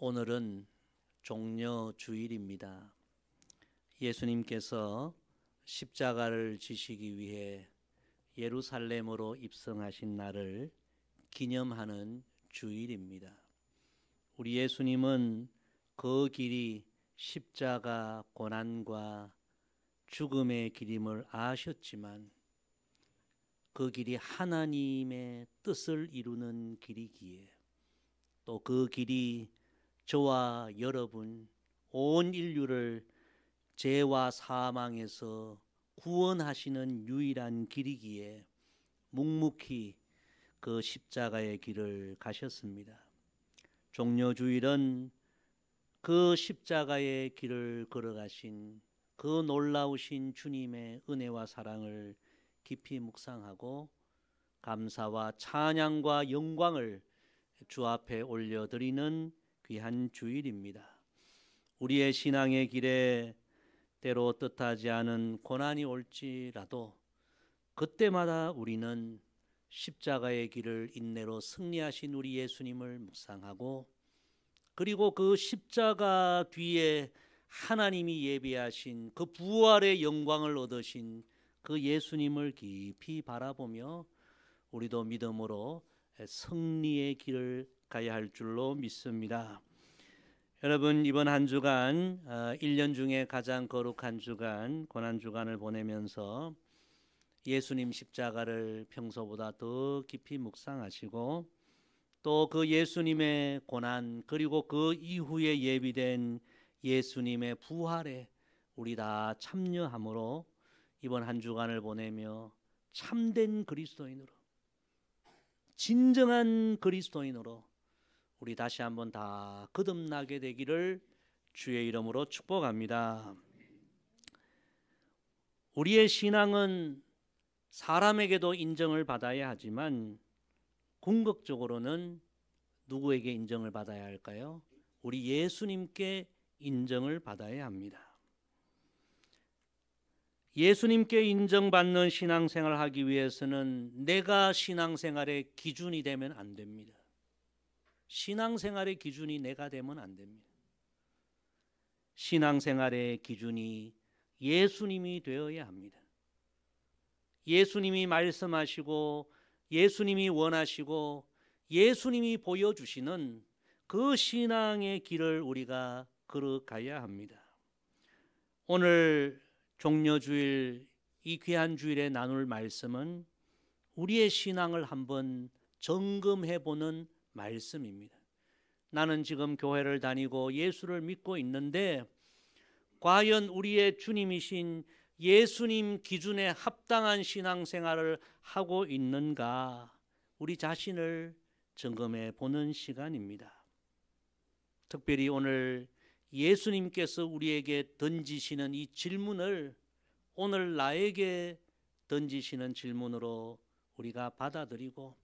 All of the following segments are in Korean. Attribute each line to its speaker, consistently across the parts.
Speaker 1: 오늘은 종려 주일입니다. 예수님께서 십자가를 지시기 위해 예루살렘으로 입성하신 날을 기념하는 주일입니다. 우리 예수님은 그 길이 십자가 고난과 죽음의 길임을 아셨지만 그 길이 하나님의 뜻을 이루는 길이기에 또 그 길이 저와 여러분 온 인류를 죄와 사망에서 구원하시는 유일한 길이기에 묵묵히 그 십자가의 길을 가셨습니다. 종려주일은 그 십자가의 길을 걸어가신 그 놀라우신 주님의 은혜와 사랑을 깊이 묵상하고 감사와 찬양과 영광을 주 앞에 올려드리는 귀한 주일입니다. 우리의 신앙의 길에 때로 뜻하지 않은 고난이 올지라도 그때마다 우리는 십자가의 길을 인내로 승리하신 우리 예수님을 묵상하고 그리고 그 십자가 뒤에 하나님이 예비하신 그 부활의 영광을 얻으신 그 예수님을 깊이 바라보며 우리도 믿음으로 승리의 길을 가야 할 줄로 믿습니다. 여러분, 이번 한 주간 1년 중에 가장 거룩한 주간, 고난주간을 보내면서 예수님 십자가를 평소보다 더 깊이 묵상하시고 또 그 예수님의 고난 그리고 그 이후에 예비된 예수님의 부활에 우리 다 참여함으로 이번 한 주간을 보내며 참된 그리스도인으로, 진정한 그리스도인으로 우리 다시 한번 다 거듭나게 되기를 주의 이름으로 축복합니다. 우리의 신앙은 사람에게도 인정을 받아야 하지만 궁극적으로는 누구에게 인정을 받아야 할까요? 우리 예수님께 인정을 받아야 합니다. 예수님께 인정받는 신앙생활을 하기 위해서는 내가 신앙생활의 기준이 되면 안 됩니다. 신앙생활의 기준이 내가 되면 안 됩니다. 신앙생활의 기준이 예수님이 되어야 합니다. 예수님이 말씀하시고 예수님이 원하시고 예수님이 보여주시는 그 신앙의 길을 우리가 걸어가야 합니다. 오늘 종려주일 이 귀한 주일에 나눌 말씀은 우리의 신앙을 한번 점검해보는 말씀입니다. 나는 지금 교회를 다니고 예수를 믿고 있는데 과연 우리의 주님이신 예수님 기준에 합당한 신앙생활을 하고 있는가? 우리 자신을 점검해 보는 시간입니다. 특별히 오늘 예수님께서 우리에게 던지시는 이 질문을 오늘 나에게 던지시는 질문으로 우리가 받아들이고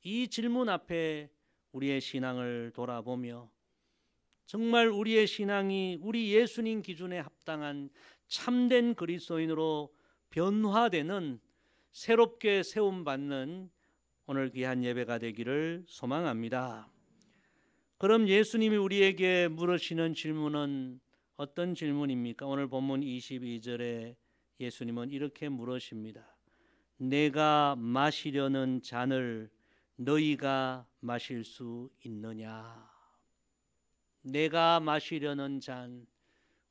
Speaker 1: 이 질문 앞에 우리의 신앙을 돌아보며 정말 우리의 신앙이 우리 예수님 기준에 합당한 참된 그리스도인으로 변화되는 새롭게 세움받는 오늘 귀한 예배가 되기를 소망합니다. 그럼 예수님이 우리에게 물으시는 질문은 어떤 질문입니까? 오늘 본문 22절에 예수님은 이렇게 물으십니다. 내가 마시려는 잔을 너희가 마실 수 있느냐? 내가 마시려는 잔,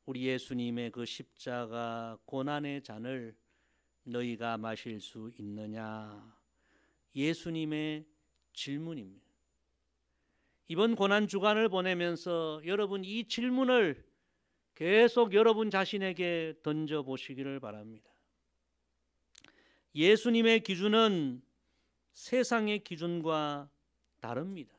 Speaker 1: 우리 예수님의 그 십자가 고난의 잔을 너희가 마실 수 있느냐? 예수님의 질문입니다. 이번 고난주간을 보내면서 여러분 이 질문을 계속 여러분 자신에게 던져보시기를 바랍니다. 예수님의 기준은 세상의 기준과 다릅니다.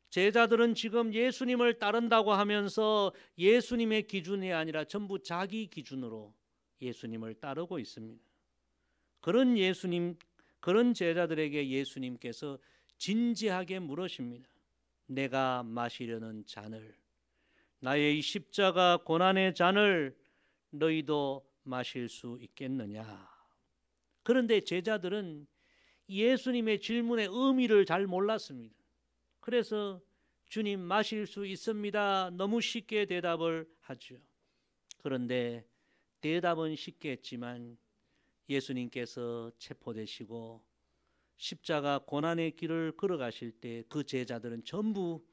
Speaker 1: 제자들은 지금 예수님을 따른다고 하면서 예수님의 기준이 아니라 전부 자기 기준으로 예수님을 따르고 있습니다. 그런 제자들에게 예수님께서 진지하게 물으십니다. 내가 마시려는 잔을, 나의 이 십자가 고난의 잔을 너희도 마실 수 있겠느냐? 그런데 제자들은 예수님의 질문의 의미를 잘 몰랐습니다. 그래서 주님 마실 수 있습니다. 너무 쉽게 대답을 하죠. 그런데 대답은 쉽게 했지만 예수님께서 체포되시고 십자가 고난의 길을 걸어가실 때 그 제자들은 전부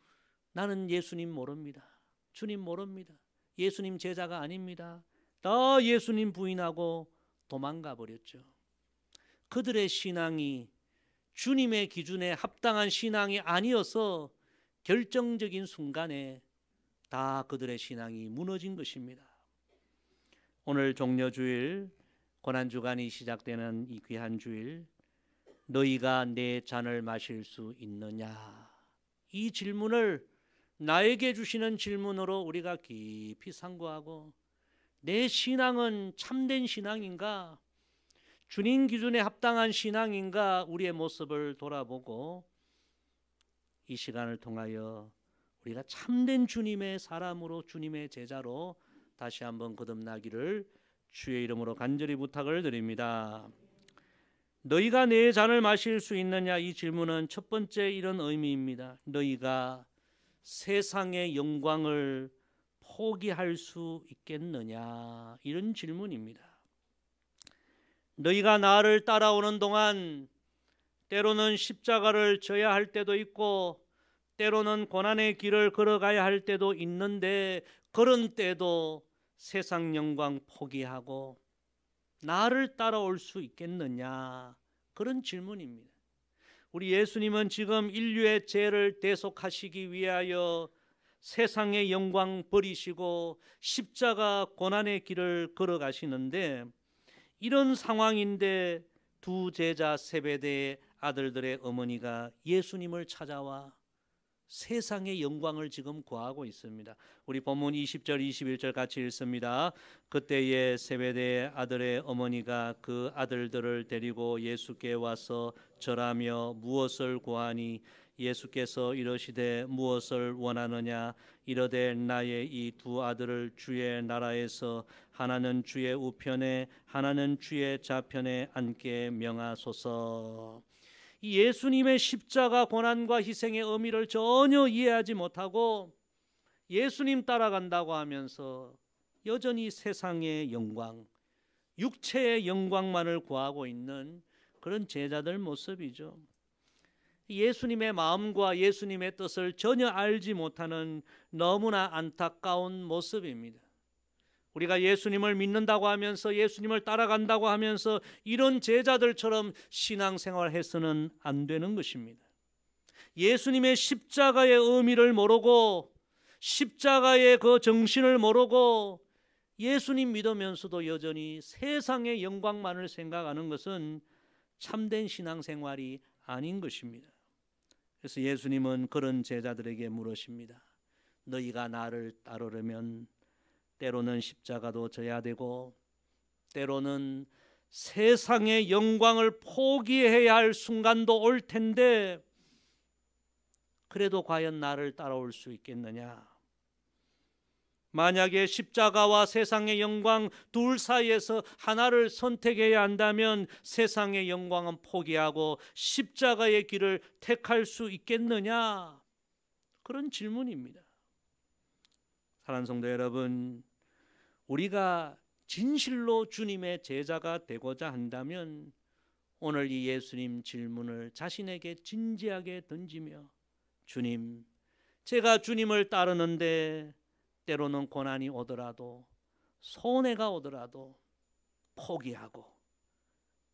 Speaker 1: 나는 예수님 모릅니다. 주님 모릅니다. 예수님 제자가 아닙니다. 다 예수님 부인하고 도망가 버렸죠. 그들의 신앙이 주님의 기준에 합당한 신앙이 아니어서 결정적인 순간에 다 그들의 신앙이 무너진 것입니다. 오늘 종려주일 고난주간이 시작되는 이 귀한 주일, 너희가 내 잔을 마실 수 있느냐? 이 질문을 나에게 주시는 질문으로 우리가 깊이 상고하고, 내 신앙은 참된 신앙인가? 주님 기준에 합당한 신앙인가? 우리의 모습을 돌아보고 이 시간을 통하여 우리가 참된 주님의 사람으로, 주님의 제자로 다시 한번 거듭나기를 주의 이름으로 간절히 부탁을 드립니다. 너희가 내 잔을 마실 수 있느냐? 이 질문은 첫 번째 이런 의미입니다. 너희가 세상의 영광을 포기할 수 있겠느냐? 이런 질문입니다. 너희가 나를 따라오는 동안 때로는 십자가를 져야 할 때도 있고 때로는 고난의 길을 걸어가야 할 때도 있는데, 그런 때도 세상 영광 포기하고 나를 따라올 수 있겠느냐? 그런 질문입니다. 우리 예수님은 지금 인류의 죄를 대속하시기 위하여 세상의 영광 버리시고 십자가 고난의 길을 걸어가시는데, 이런 상황인데 두 제자 세베대의 아들들의 어머니가 예수님을 찾아와 세상의 영광을 지금 구하고 있습니다. 우리 본문 20절 21절 같이 읽습니다. 그때에 세베대의 아들의 어머니가 그 아들들을 데리고 예수께 와서 절하며 무엇을 구하니 예수께서 이러시되 무엇을 원하느냐? 이르되 나의 이 두 아들을 주의 나라에서 하나는 주의 우편에 하나는 주의 좌편에 앉게 명하소서. 이 예수님의 십자가 고난과 희생의 의미를 전혀 이해하지 못하고 예수님 따라간다고 하면서 여전히 세상의 영광, 육체의 영광만을 구하고 있는 그런 제자들 모습이죠. 예수님의 마음과 예수님의 뜻을 전혀 알지 못하는 너무나 안타까운 모습입니다. 우리가 예수님을 믿는다고 하면서 예수님을 따라간다고 하면서 이런 제자들처럼 신앙생활을 해서는 안 되는 것입니다. 예수님의 십자가의 의미를 모르고 십자가의 그 정신을 모르고 예수님 믿으면서도 여전히 세상의 영광만을 생각하는 것은 참된 신앙생활이 아닌 것입니다. 그래서 예수님은 그런 제자들에게 물으십니다. 너희가 나를 따르려면 때로는 십자가도 져야 되고 때로는 세상의 영광을 포기해야 할 순간도 올 텐데, 그래도 과연 나를 따라올 수 있겠느냐? 만약에 십자가와 세상의 영광 둘 사이에서 하나를 선택해야 한다면 세상의 영광은 포기하고 십자가의 길을 택할 수 있겠느냐? 그런 질문입니다. 사랑하는 성도 여러분, 우리가 진실로 주님의 제자가 되고자 한다면 오늘 이 예수님 질문을 자신에게 진지하게 던지며, 주님, 제가 주님을 따르는데 때로는 고난이 오더라도 손해가 오더라도 포기하고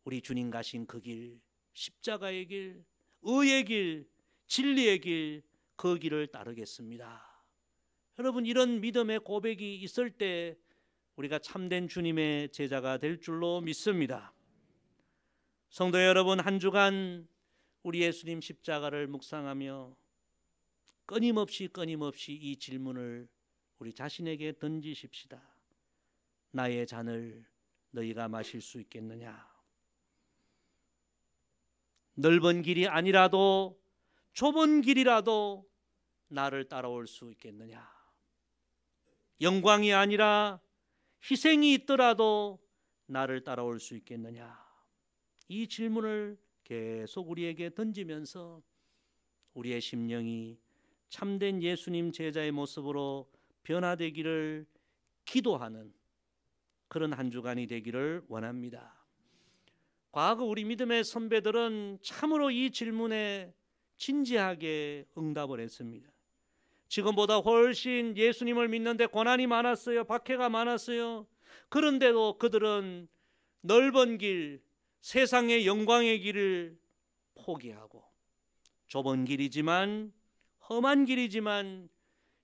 Speaker 1: 우리 주님 가신 그 길, 십자가의 길, 의의 길, 진리의 길, 그 길을 따르겠습니다. 여러분, 이런 믿음의 고백이 있을 때 우리가 참된 주님의 제자가 될 줄로 믿습니다. 성도 여러분, 한 주간 우리 예수님 십자가를 묵상하며 끊임없이 이 질문을 우리 자신에게 던지십시다. 나의 잔을 너희가 마실 수 있겠느냐? 넓은 길이 아니라도 좁은 길이라도 나를 따라올 수 있겠느냐? 영광이 아니라 희생이 있더라도 나를 따라올 수 있겠느냐? 이 질문을 계속 우리에게 던지면서 우리의 심령이 참된 예수님 제자의 모습으로 변화되기를 기도하는 그런 한 주간이 되기를 원합니다. 과거 우리 믿음의 선배들은 참으로 이 질문에 진지하게 응답을 했습니다. 지금보다 훨씬 예수님을 믿는데 고난이 많았어요. 박해가 많았어요. 그런데도 그들은 넓은 길, 세상의 영광의 길을 포기하고 좁은 길이지만 험한 길이지만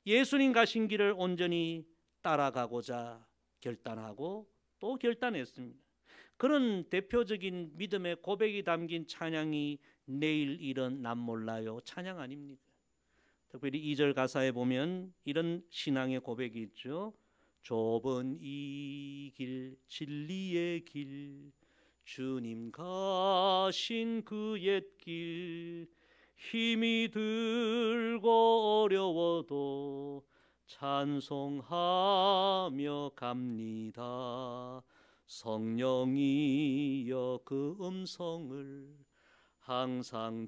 Speaker 1: 예수님 가신 길을 온전히 따라가고자 결단하고 또 결단했습니다. 그런 대표적인 믿음의 고백이 담긴 찬양이 내일 일은 난 몰라요 찬양 아닙니까? 특별히 2절 가사에 보면 이런 신앙의 고백이 있죠. 좁은 이 길 진리의 길 주님 가신 그 옛길 힘이 들고 어려워도 찬송하며 갑니다. 성령이여 그 음성을 항상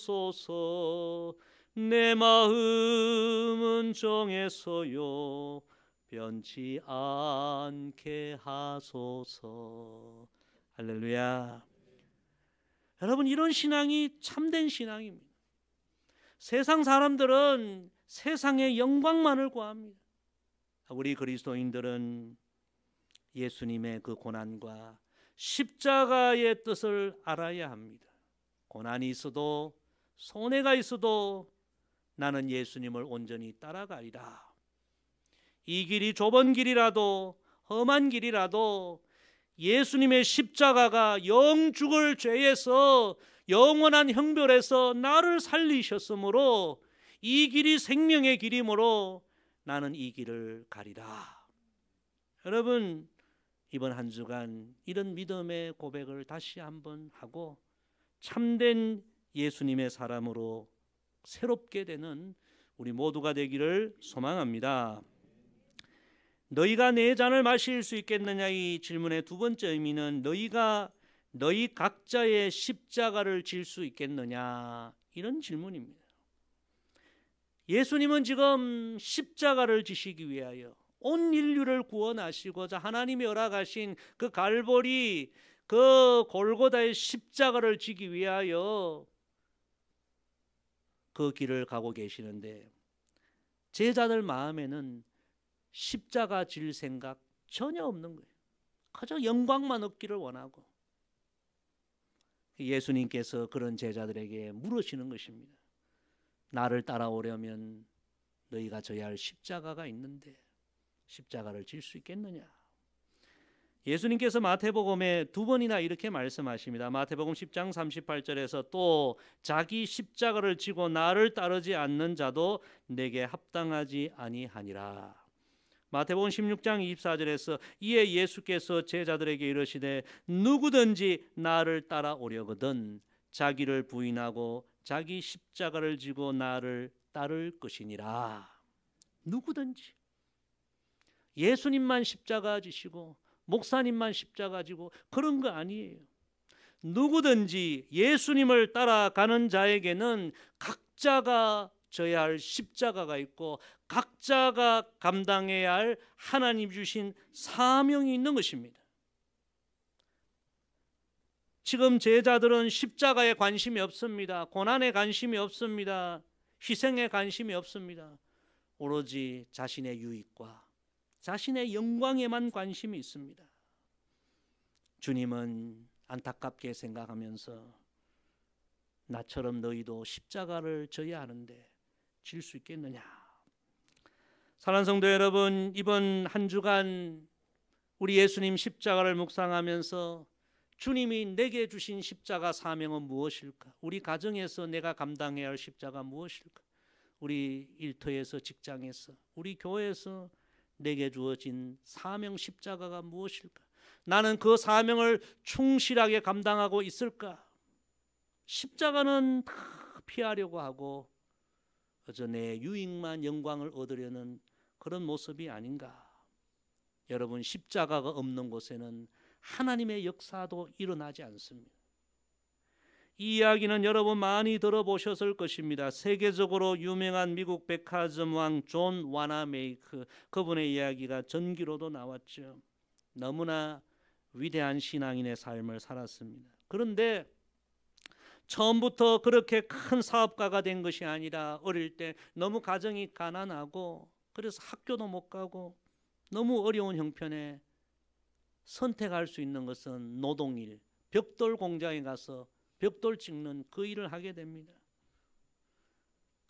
Speaker 1: 들려주소서. 내 마음은 정했어요 변치 않게 하소서. 할렐루야. 여러분, 이런 신앙이 참된 신앙입니다. 세상 사람들은 세상의 영광만을 구합니다. 우리 그리스도인들은 예수님의 그 고난과 십자가의 뜻을 알아야 합니다. 고난이 있어도 손해가 있어도 나는 예수님을 온전히 따라가리라. 이 길이 좁은 길이라도 험한 길이라도 예수님의 십자가가 영 죽을 죄에서 영원한 형벌에서 나를 살리셨으므로 이 길이 생명의 길이므로 나는 이 길을 가리라. 여러분, 이번 한 주간 이런 믿음의 고백을 다시 한번 하고 참된 예수님의 사람으로 새롭게 되는 우리 모두가 되기를 소망합니다. 너희가 내 잔을 마실 수 있겠느냐, 이 질문의 두 번째 의미는 너희가 너희 각자의 십자가를 질 수 있겠느냐, 이런 질문입니다. 예수님은 지금 십자가를 지시기 위하여 온 인류를 구원하시고자 하나님이 허락하신 그 갈보리 그 골고다의 십자가를 지기 위하여 그 길을 가고 계시는데 제자들 마음에는 십자가 질 생각 전혀 없는 거예요. 그저 영광만 얻기를 원하고 예수님께서 그런 제자들에게 물으시는 것입니다. 나를 따라오려면 너희가 져야 할 십자가가 있는데 십자가를 질 수 있겠느냐? 예수님께서 마태복음에 두 번이나 이렇게 말씀하십니다. 마태복음 10장 38절에서 또 자기 십자가를 지고 나를 따르지 않는 자도 내게 합당하지 아니하니라. 마태복음 16장 24절에서 이에 예수께서 제자들에게 이르시되 누구든지 나를 따라오려거든 자기를 부인하고 자기 십자가를 지고 나를 따를 것이니라. 누구든지. 예수님만 십자가 지시고 목사님만 십자가 지고 그런 거 아니에요. 누구든지 예수님을 따라가는 자에게는 각자가 져야 할 십자가가 있고 각자가 감당해야 할 하나님 주신 사명이 있는 것입니다. 지금 제자들은 십자가에 관심이 없습니다. 고난에 관심이 없습니다. 희생에 관심이 없습니다. 오로지 자신의 유익과 자신의 영광에만 관심이 있습니다. 주님은 안타깝게 생각하면서 나처럼 너희도 십자가를 져야 하는데 질 수 있겠느냐? 사랑하는 성도 여러분, 이번 한 주간 우리 예수님 십자가를 묵상하면서 주님이 내게 주신 십자가 사명은 무엇일까? 우리 가정에서 내가 감당해야 할 십자가 무엇일까? 우리 일터에서, 직장에서, 우리 교회에서 내게 주어진 사명 십자가가 무엇일까? 나는 그 사명을 충실하게 감당하고 있을까? 십자가는 다 피하려고 하고 그저 내 유익만 영광을 얻으려는 그런 모습이 아닌가? 여러분, 십자가가 없는 곳에는 하나님의 역사도 일어나지 않습니다. 이 이야기는 여러분 많이 들어보셨을 것입니다. 세계적으로 유명한 미국 백화점 왕 존 와나메이크, 그분의 이야기가 전기로도 나왔죠. 너무나 위대한 신앙인의 삶을 살았습니다. 그런데 처음부터 그렇게 큰 사업가가 된 것이 아니라 어릴 때 너무 가정이 가난하고 그래서 학교도 못 가고 너무 어려운 형편에 선택할 수 있는 것은 노동일, 벽돌 공장에 가서 벽돌 찍는 그 일을 하게 됩니다.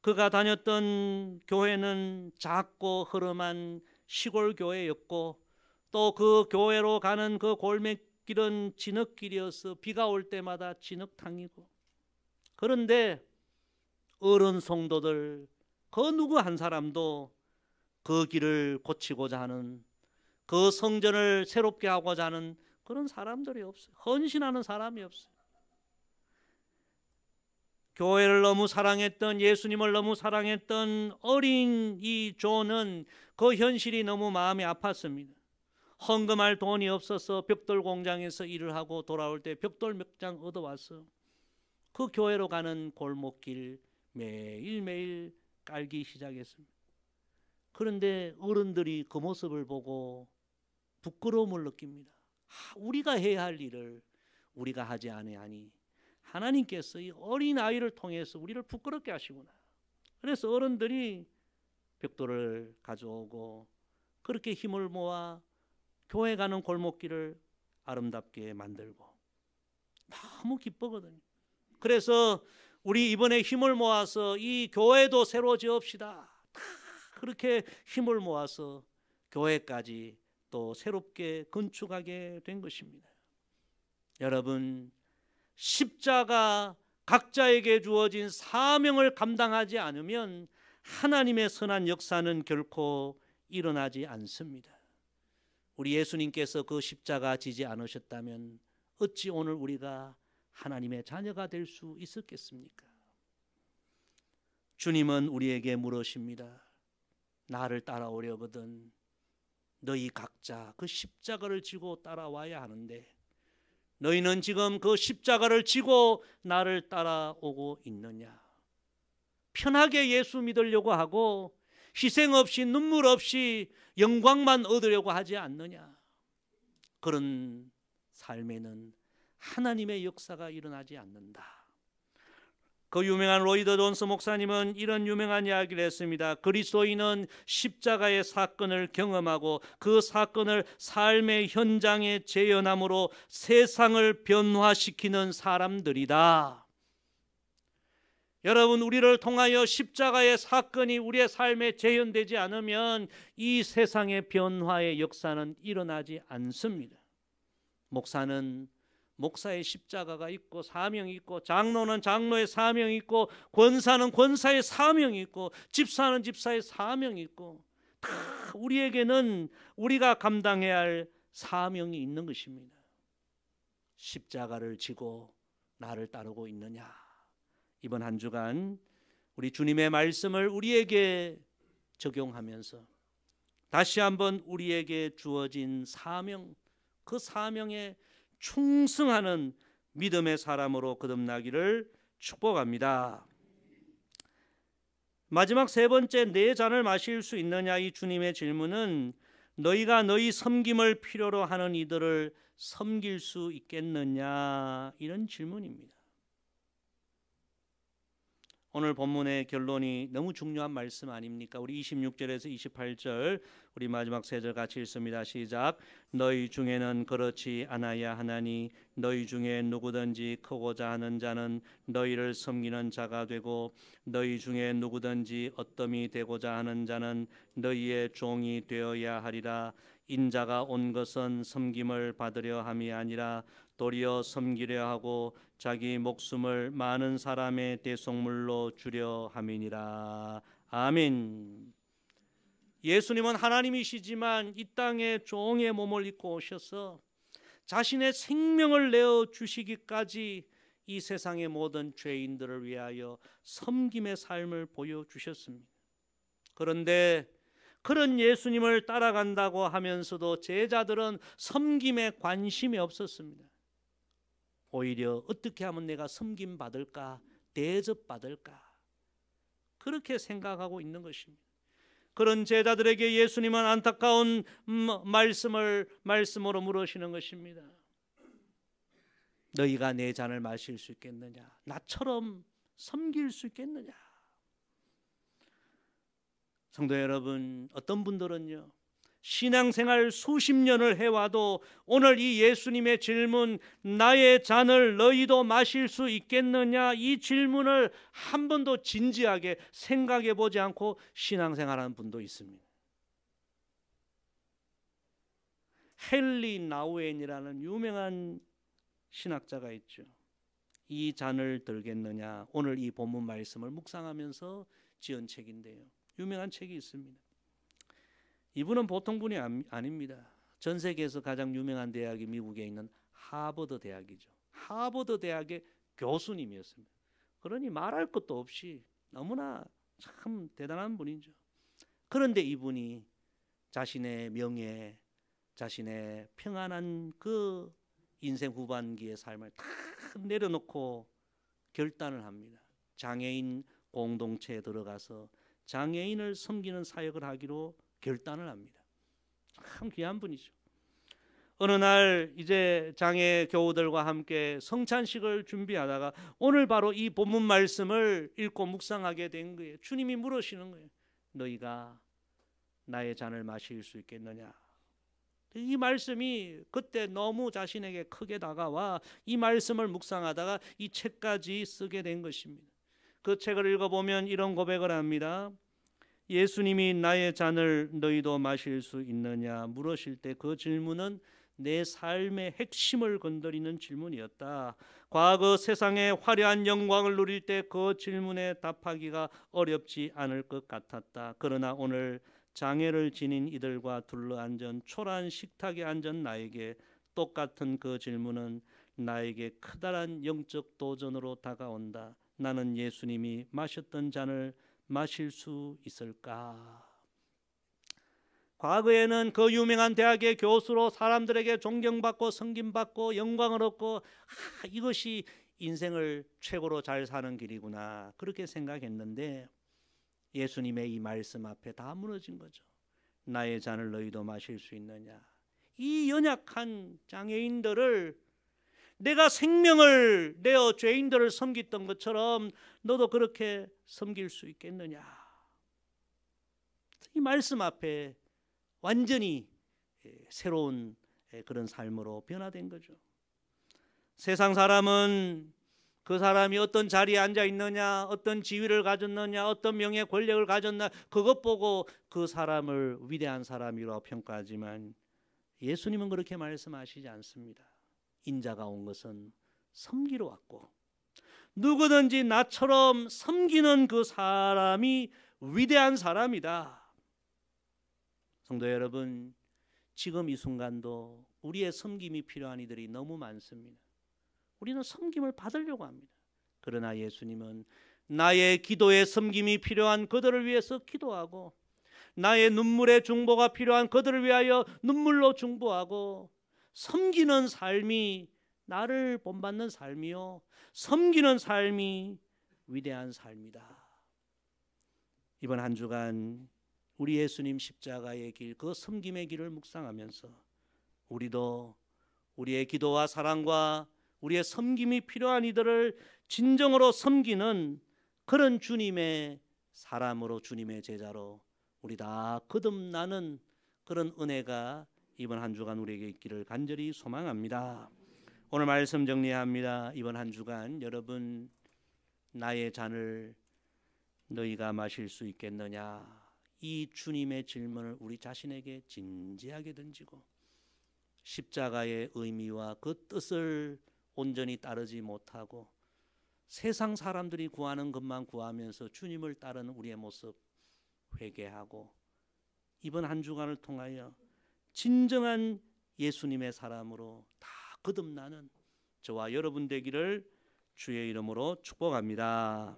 Speaker 1: 그가 다녔던 교회는 작고 허름한 시골 교회였고 또 그 교회로 가는 그 골목길은 진흙길이어서 비가 올 때마다 진흙탕이고, 그런데 어른 성도들 그 누구 한 사람도 그 길을 고치고자 하는, 그 성전을 새롭게 하고자 하는 그런 사람들이 없어요. 헌신하는 사람이 없어요. 교회를 너무 사랑했던, 예수님을 너무 사랑했던 어린 이 존은 그 현실이 너무 마음이 아팠습니다. 헌금할 돈이 없어서 벽돌 공장에서 일을 하고 돌아올 때 벽돌 몇 장 얻어와서 그 교회로 가는 골목길 매일매일 깔기 시작했습니다. 그런데 어른들이 그 모습을 보고 부끄러움을 느낍니다. 우리가 해야 할 일을 우리가 하지 아니하니 하나님께서 이 어린 아이를 통해서 우리를 부끄럽게 하시구나. 그래서 어른들이 벽돌을 가져오고 그렇게 힘을 모아 교회 가는 골목길을 아름답게 만들고 너무 기쁘거든요. 그래서 우리 이번에 힘을 모아서 이 교회도 새로 지읍시다. 그렇게 힘을 모아서 교회까지 또 새롭게 건축하게 된 것입니다. 여러분, 십자가 각자에게 주어진 사명을 감당하지 않으면 하나님의 선한 역사는 결코 일어나지 않습니다. 우리 예수님께서 그 십자가 지지 않으셨다면 어찌 오늘 우리가 하나님의 자녀가 될 수 있었겠습니까? 주님은 우리에게 물으십니다. 나를 따라오려거든 너희 각자 그 십자가를 지고 따라와야 하는데 너희는 지금 그 십자가를 지고 나를 따라오고 있느냐? 편하게 예수 믿으려고 하고 희생 없이 눈물 없이 영광만 얻으려고 하지 않느냐? 그런 삶에는 하나님의 역사가 일어나지 않는다. 그 유명한 로이드 존스 목사님은 이런 유명한 이야기를 했습니다. 그리스도인은 십자가의 사건을 경험하고 그 사건을 삶의 현장에 재현함으로 세상을 변화시키는 사람들이다. 여러분, 우리를 통하여 십자가의 사건이 우리의 삶에 재현되지 않으면 이 세상의 변화의 역사는 일어나지 않습니다. 목사는 목사의 십자가가 있고 사명이 있고, 장로는 장로의 사명이 있고, 권사는 권사의 사명이 있고, 집사는 집사의 사명이 있고, 다 우리에게는 우리가 감당해야 할 사명이 있는 것입니다. 십자가를 지고 나를 따르고 있느냐? 이번 한 주간 우리 주님의 말씀을 우리에게 적용하면서 다시 한번 우리에게 주어진 사명, 그 사명에 충성하는 믿음의 사람으로 거듭나기를 축복합니다. 마지막 세 번째, 내 잔을 마실 수 있느냐? 이 주님의 질문은 너희가 너희 섬김을 필요로 하는 이들을 섬길 수 있겠느냐? 이런 질문입니다. 오늘 본문의 결론이 너무 중요한 말씀 아닙니까? 우리 26절에서 28절 우리 마지막 세 절 같이 읽습니다. 시작. 너희 중에는 그렇지 않아야 하나니 너희 중에 누구든지 크고자 하는 자는 너희를 섬기는 자가 되고 너희 중에 누구든지 어떠미 되고자 하는 자는 너희의 종이 되어야 하리라. 인자가 온 것은 섬김을 받으려 함이 아니라 도리어 섬기려 하고 자기 목숨을 많은 사람의 대속물로 주려 함이니라. 아멘. 예수님은 하나님이시지만 이 땅에 종의 몸을 입고 오셔서 자신의 생명을 내어 주시기까지 이 세상의 모든 죄인들을 위하여 섬김의 삶을 보여주셨습니다. 그런데 그런 예수님을 따라간다고 하면서도 제자들은 섬김에 관심이 없었습니다. 오히려 어떻게 하면 내가 섬김받을까, 대접받을까, 그렇게 생각하고 있는 것입니다. 그런 제자들에게 예수님은 안타까운 말씀으로 물으시는 것입니다. 너희가 내 잔을 마실 수 있겠느냐? 나처럼 섬길 수 있겠느냐? 성도 여러분, 어떤 분들은요, 신앙생활 수십 년을 해와도 오늘 이 예수님의 질문, 나의 잔을 너희도 마실 수 있겠느냐, 이 질문을 한 번도 진지하게 생각해 보지 않고 신앙생활하는 분도 있습니다. 헨리 나우엔이라는 유명한 신학자가 있죠. 이 잔을 들겠느냐, 오늘 이 본문 말씀을 묵상하면서 지은 책인데요, 유명한 책이 있습니다. 이분은 보통 분이 아닙니다. 전 세계에서 가장 유명한 대학이 미국에 있는 하버드 대학이죠. 하버드 대학의 교수님이었습니다. 그러니 말할 것도 없이 너무나 참 대단한 분이죠. 그런데 이분이 자신의 명예, 자신의 평안한 그 인생 후반기의 삶을 다 내려놓고 결단을 합니다. 장애인 공동체에 들어가서 장애인을 섬기는 사역을 하기로 결단을 합니다. 참 귀한 분이죠. 어느 날 이제 장애 교우들과 함께 성찬식을 준비하다가 오늘 바로 이 본문 말씀을 읽고 묵상하게 된 거예요. 주님이 물으시는 거예요. 너희가 나의 잔을 마실 수 있겠느냐? 이 말씀이 그때 너무 자신에게 크게 다가와 이 말씀을 묵상하다가 이 책까지 쓰게 된 것입니다. 그 책을 읽어보면 이런 고백을 합니다. 예수님이 나의 잔을 너희도 마실 수 있느냐 물으실 때 그 질문은 내 삶의 핵심을 건드리는 질문이었다. 과거 세상의 화려한 영광을 누릴 때 그 질문에 답하기가 어렵지 않을 것 같았다. 그러나 오늘 장애를 지닌 이들과 둘러앉은 초라한 식탁에 앉은 나에게 똑같은 그 질문은 나에게 커다란 영적 도전으로 다가온다. 나는 예수님이 마셨던 잔을 마실 수 있을까? 과거에는 그 유명한 대학의 교수로 사람들에게 존경받고 섬김받고 영광을 얻고 이것이 인생을 최고로 잘 사는 길이구나 그렇게 생각했는데 예수님의 이 말씀 앞에 다 무너진 거죠. 나의 잔을 너희도 마실 수 있느냐? 이 연약한 장애인들을 내가 생명을 내어 죄인들을 섬겼던 것처럼 너도 그렇게 섬길 수 있겠느냐? 이 말씀 앞에 완전히 새로운 그런 삶으로 변화된 거죠. 세상 사람은 그 사람이 어떤 자리에 앉아 있느냐, 어떤 지위를 가졌느냐, 어떤 명예 권력을 가졌나 그것 보고 그 사람을 위대한 사람이라고 평가하지만 예수님은 그렇게 말씀하시지 않습니다. 인자가 온 것은 섬기러 왔고 누구든지 나처럼 섬기는 그 사람이 위대한 사람이다. 성도 여러분, 지금 이 순간도 우리의 섬김이 필요한 이들이 너무 많습니다. 우리는 섬김을 받으려고 합니다. 그러나 예수님은 나의 기도에 섬김이 필요한 그들을 위해서 기도하고 나의 눈물의 중보가 필요한 그들을 위하여 눈물로 중보하고 섬기는 삶이 나를 본받는 삶이요 섬기는 삶이 위대한 삶이다. 이번 한 주간 우리 예수님 십자가의 길, 그 섬김의 길을 묵상하면서 우리도 우리의 기도와 사랑과 우리의 섬김이 필요한 이들을 진정으로 섬기는 그런 주님의 사람으로 주님의 제자로 우리 다 거듭나는 그런 은혜가 이번 한 주간 우리에게 있기를 간절히 소망합니다. 오늘 말씀 정리합니다. 이번 한 주간 여러분 나의 잔을 너희가 마실 수 있겠느냐? 이 주님의 질문을 우리 자신에게 진지하게 던지고 십자가의 의미와 그 뜻을 온전히 따르지 못하고 세상 사람들이 구하는 것만 구하면서 주님을 따르는 우리의 모습 회개하고 이번 한 주간을 통하여 진정한 예수님의 사람으로 다 거듭나는 저와 여러분 되기를 주의 이름으로 축복합니다.